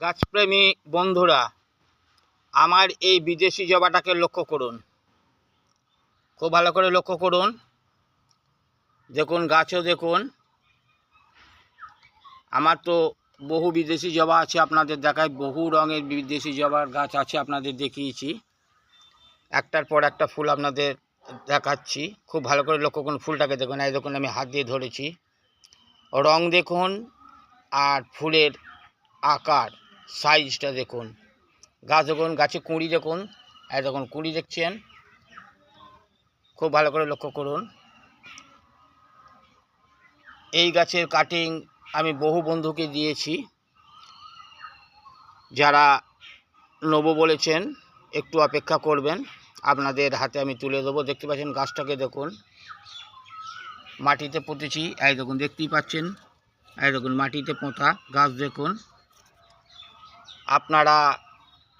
গাছপ্রেমী বন্ধুরা, আমার এই বিদেশি জবাটাকে লক্ষ্য করুন, খুব ভালো করে লক্ষ্য করুন। দেখুন, গাছও দেখুন। আমার তো বহু বিদেশি জবা আছে, আপনাদের দেখায়। বহু রঙের বিদেশি জবার গাছ আছে, আপনাদের দেখিয়েছি। একটার পর একটা ফুল আপনাদের দেখাচ্ছি। খুব ভালো করে লক্ষ্য করুন, ফুলটাকে দেখুন। এই দেখুন, আমি হাত দিয়ে ধরেছি। রং দেখুন, আর ফুলের আকার, সাইজটা দেখুন। গাছ দেখুন, গাছে কুঁড়ি দেখুন। এই দেখুন, কুঁড়ি দেখছেন। খুব ভালো করে লক্ষ্য করুন। এই গাছের কাটিং আমি বহু বন্ধুকে দিয়েছি, যারা নেব বলেছেন। একটু অপেক্ষা করবেন, আপনাদের হাতে আমি তুলে দেবো। দেখতে পাচ্ছেন গাছটাকে দেখুন, মাটিতে পুঁতেছি। এই দেখুন, দেখতেই পাচ্ছেন। এই দেখুন, মাটিতে পোঁতা গাছ দেখুন। আপনারা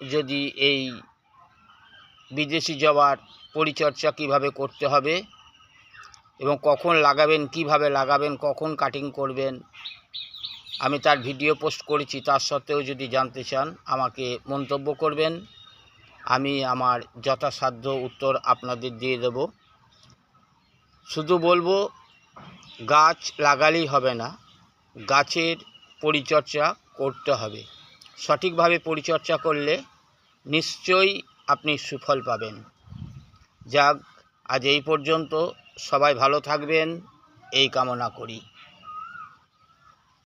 যদি এই বিদেশি জবার পরিচর্যা কিভাবে করতে হবে এবং কখন লাগাবেন, কিভাবে লাগাবেন, কখন কাটিং করবেন, আমি তার ভিডিও পোস্ট করেছি। তার সত্ত্বেও যদি জানতে চান, আমাকে মন্তব্য করবেন। আমি আমার যথাসাধ্য উত্তর আপনাদের দিয়ে দেব। শুধু বলবো, গাছ লাগালেই হবে না, গাছের পরিচর্যা করতে হবে। সঠিকভাবে পরিচর্যা করলে নিশ্চয়ই আপনি সুফল পাবেন। যাক, আজ এই পর্যন্ত। সবাই ভালো থাকবেন, এই কামনা করি।